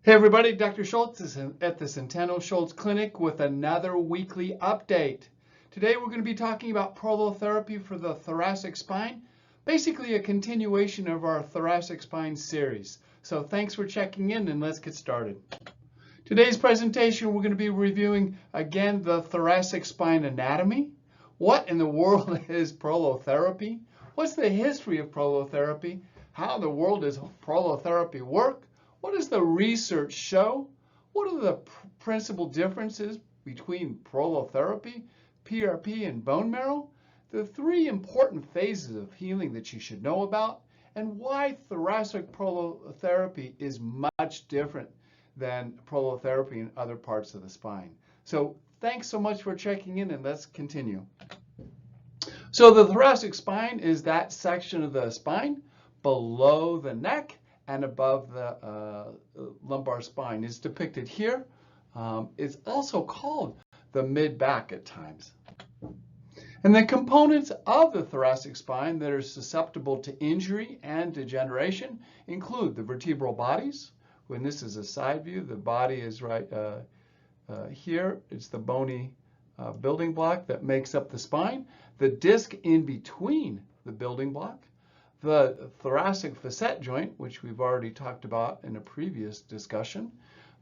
Hey everybody, Dr. Schultz is at the Centeno Schultz Clinic with another weekly update. Today we're going to be talking about prolotherapy for the thoracic spine, basically a continuation of our thoracic spine series. So thanks for checking in and let's get started. Today's presentation we're going to be reviewing again the thoracic spine anatomy. What in the world is prolotherapy? What's the history of prolotherapy? How in the world does prolotherapy work? What does the research show? What are the principal differences between prolotherapy, PRP, and bone marrow? The three important phases of healing that you should know about, and why thoracic prolotherapy is much different than prolotherapy in other parts of the spine. So thanks so much for checking in, and let's continue. So the thoracic spine is that section of the spine below the neck and above the lumbar spine. It's depicted here. It's also called the mid-back at times. And the components of the thoracic spine that are susceptible to injury and degeneration include the vertebral bodies. When this is a side view, the body is right here. It's the bony building block that makes up the spine. The disc in between the building block. The thoracic facet joint, which we've already talked about in a previous discussion.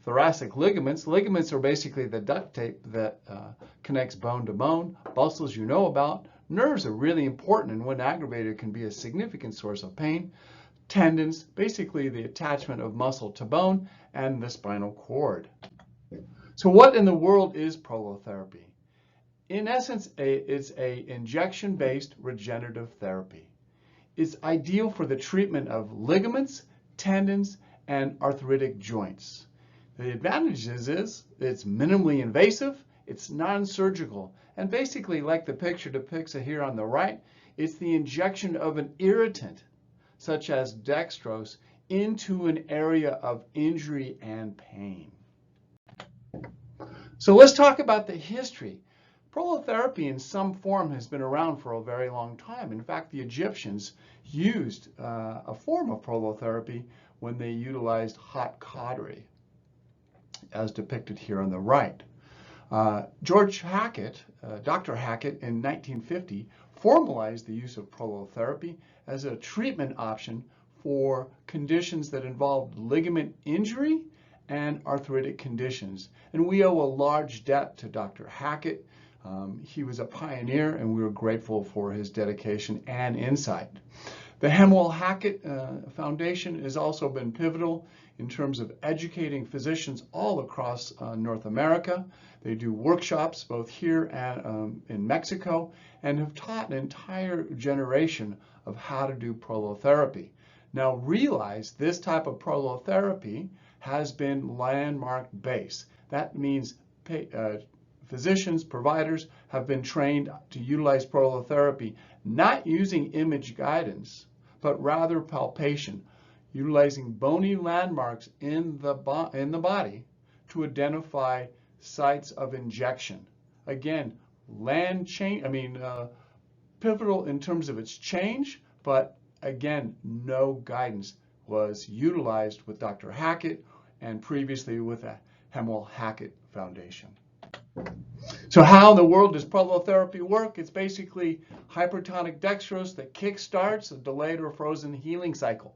Thoracic ligaments. Ligaments are basically the duct tape that connects bone to bone. Muscles you know about. Nerves are really important, and when aggravated can be a significant source of pain. Tendons, basically the attachment of muscle to bone, and the spinal cord. So what in the world is prolotherapy? In essence, it's an injection-based regenerative therapy. It's ideal for the treatment of ligaments, tendons, and arthritic joints. The advantages is it's minimally invasive, it's non-surgical, and basically, like the picture depicts here on the right, it's the injection of an irritant, such as dextrose, into an area of injury and pain. So let's talk about the history. Prolotherapy in some form has been around for a very long time. In fact, the Egyptians used a form of prolotherapy when they utilized hot cautery, as depicted here on the right. George Hackett, Dr. Hackett, in 1950, formalized the use of prolotherapy as a treatment option for conditions that involved ligament injury and arthritic conditions. And we owe a large debt to Dr. Hackett. He was a pioneer, and we were grateful for his dedication and insight. The Hemwell Hackett Foundation has also been pivotal in terms of educating physicians all across North America. They do workshops both here and in Mexico, and have taught an entire generation of how to do prolotherapy. Now realize this type of prolotherapy has been landmark based. That means physicians, providers have been trained to utilize prolotherapy, not using image guidance, but rather palpation, utilizing bony landmarks in the body to identify sites of injection. Again, pivotal in terms of its change, but again, no guidance was utilized with Dr. Hackett and previously with the Hemwell Hackett Foundation. So how in the world does prolotherapy work? It's basically hypertonic dextrose that kickstarts a delayed or frozen healing cycle.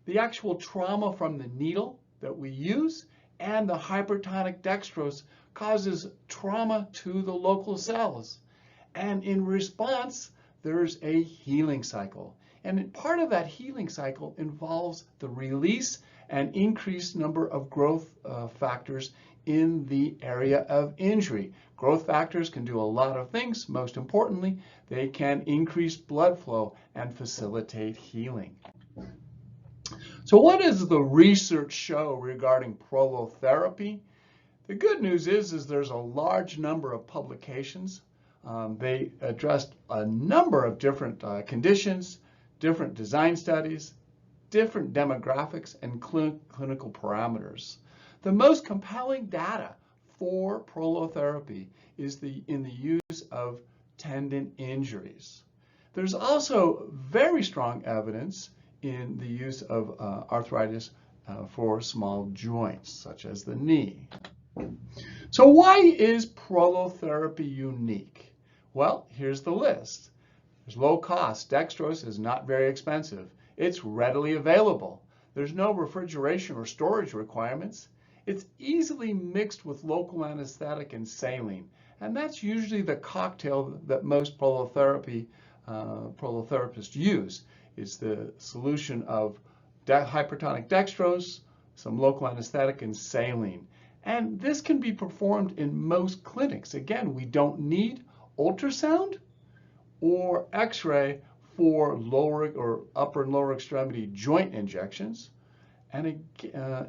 The actual trauma from the needle that we use and the hypertonic dextrose causes trauma to the local cells. And in response, there's a healing cycle. And part of that healing cycle involves the release and increased number of growth factors in the area of injury. Growth factors can do a lot of things. Most importantly, they can increase blood flow and facilitate healing. So what does the research show regarding prolotherapy? The good news is there's a large number of publications. They addressed a number of different conditions, different design studies, different demographics, and clinical parameters. The most compelling data for prolotherapy is in the use of tendon injuries. There's also very strong evidence in the use of arthritis for small joints, such as the knee. So why is prolotherapy unique? Well, here's the list. There's low cost. Dextrose is not very expensive. It's readily available. There's no refrigeration or storage requirements. It's easily mixed with local anesthetic and saline. And that's usually the cocktail that most prolotherapists use. It's the solution of hypertonic dextrose, some local anesthetic, and saline. And this can be performed in most clinics. Again, we don't need ultrasound or X-ray for lower or upper and lower extremity joint injections. And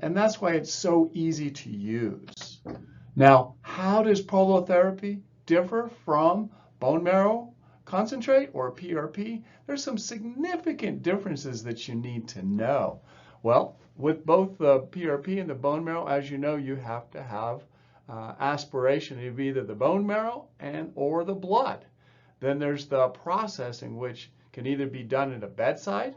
that's why it's so easy to use. Now, how does prolotherapy differ from bone marrow concentrate or PRP? There's some significant differences that you need to know. Well, with both the PRP and the bone marrow, as you know, you have to have aspiration of either the bone marrow or the blood. Then there's the processing, which can either be done at a bedside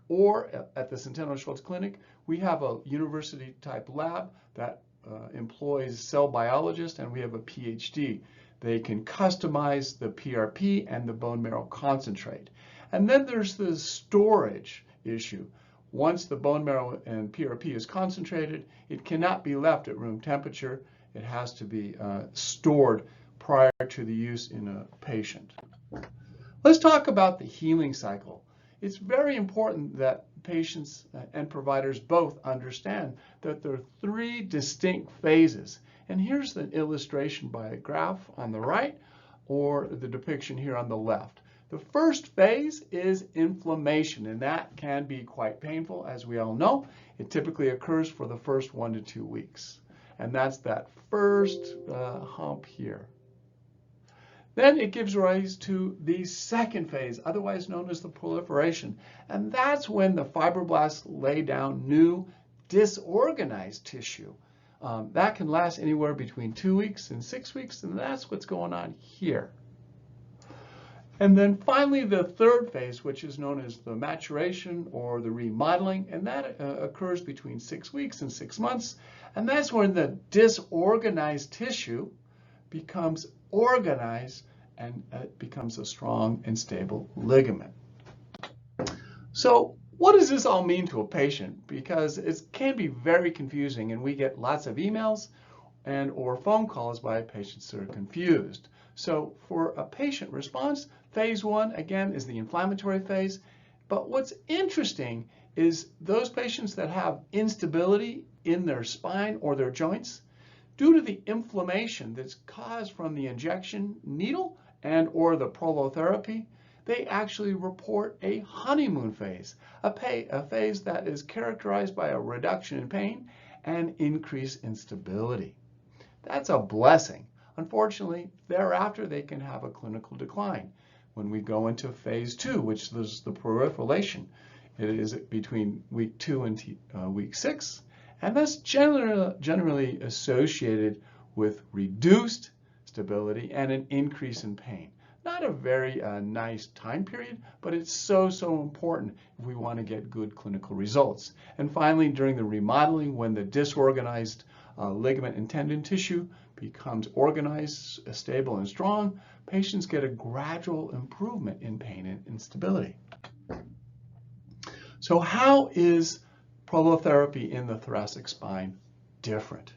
or at the Centennial Schultz Clinic. We have a university type lab that employs cell biologists, and we have a PhD. They can customize the PRP and the bone marrow concentrate. And then there's the storage issue. Once the bone marrow and PRP is concentrated, it cannot be left at room temperature. It has to be stored prior to the use in a patient. Let's talk about the healing cycle. It's very important that patients and providers both understand that there are 3 distinct phases. And here's an illustration by a graph on the right or the depiction here on the left. The first phase is inflammation, and that can be quite painful, as we all know. It typically occurs for the first 1 to 2 weeks. And that's that first hump here. Then it gives rise to the second phase, otherwise known as the proliferation. And that's when the fibroblasts lay down new disorganized tissue. That can last anywhere between 2 weeks and 6 weeks, and that's what's going on here. And then finally, the third phase, which is known as the maturation or the remodeling, and that occurs between 6 weeks and 6 months. And that's when the disorganized tissue becomes organized and it becomes a strong and stable ligament. So what does this all mean to a patient? Because it can be very confusing, and we get lots of emails or phone calls by patients that are confused. So for a patient response, phase 1, again, is the inflammatory phase. But what's interesting is those patients that have instability in their spine or their joints, due to the inflammation that's caused from the injection needle and or the prolotherapy, they actually report a honeymoon phase, a phase that is characterized by a reduction in pain and increase in stability. That's a blessing. Unfortunately, thereafter, they can have a clinical decline. When we go into phase 2, which is the proliferation, it is between week 2 and week 6, and that's generally associated with reduced stability and an increase in pain. Not a very nice time period, but it's so important if we want to get good clinical results. And finally, during the remodeling, when the disorganized ligament and tendon tissue becomes organized, stable, and strong, patients get a gradual improvement in pain and instability. So how is prolotherapy in the thoracic spine different?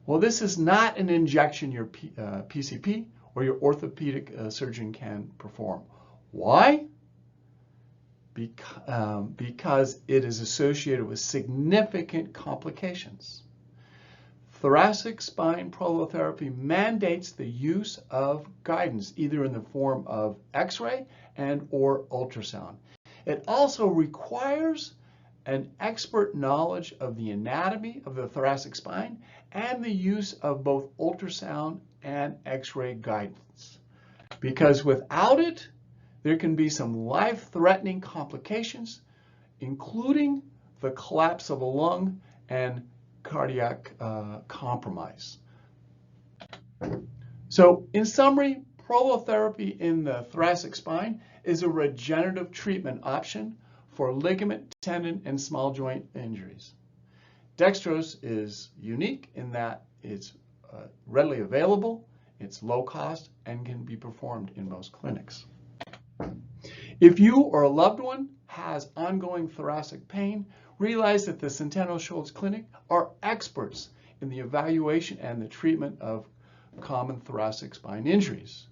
Well, this is not an injection your PCP or your orthopedic surgeon can perform. Why? Because it is associated with significant complications. Thoracic spine prolotherapy mandates the use of guidance, either in the form of X-ray and or ultrasound. It also requires an expert knowledge of the anatomy of the thoracic spine and the use of both ultrasound and X-ray guidance. Because without it, there can be some life-threatening complications, including the collapse of a lung and cardiac compromise. So in summary, prolotherapy in the thoracic spine is a regenerative treatment option for ligament, tendon, and small joint injuries. Dextrose is unique in that it's readily available, it's low cost, and can be performed in most clinics. If you or a loved one has ongoing thoracic pain, realize that the Centeno Schultz Clinic are experts in the evaluation and the treatment of common thoracic spine injuries.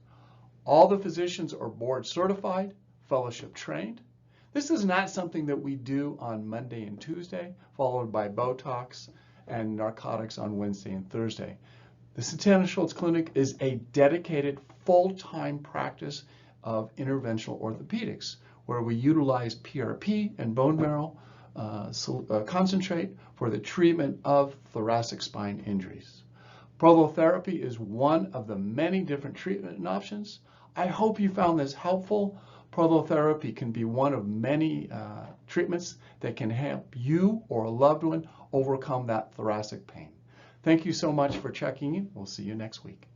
All the physicians are board certified, fellowship trained. This is not something that we do on Monday and Tuesday, followed by Botox and narcotics on Wednesday and Thursday. The Centeno Schultz Clinic is a dedicated full-time practice of interventional orthopedics, where we utilize PRP and bone marrow concentrate for the treatment of thoracic spine injuries. Prolotherapy is one of the many different treatment options. I hope you found this helpful. Prolotherapy can be one of many treatments that can help you or a loved one overcome that thoracic pain. Thank you so much for checking in. We'll see you next week.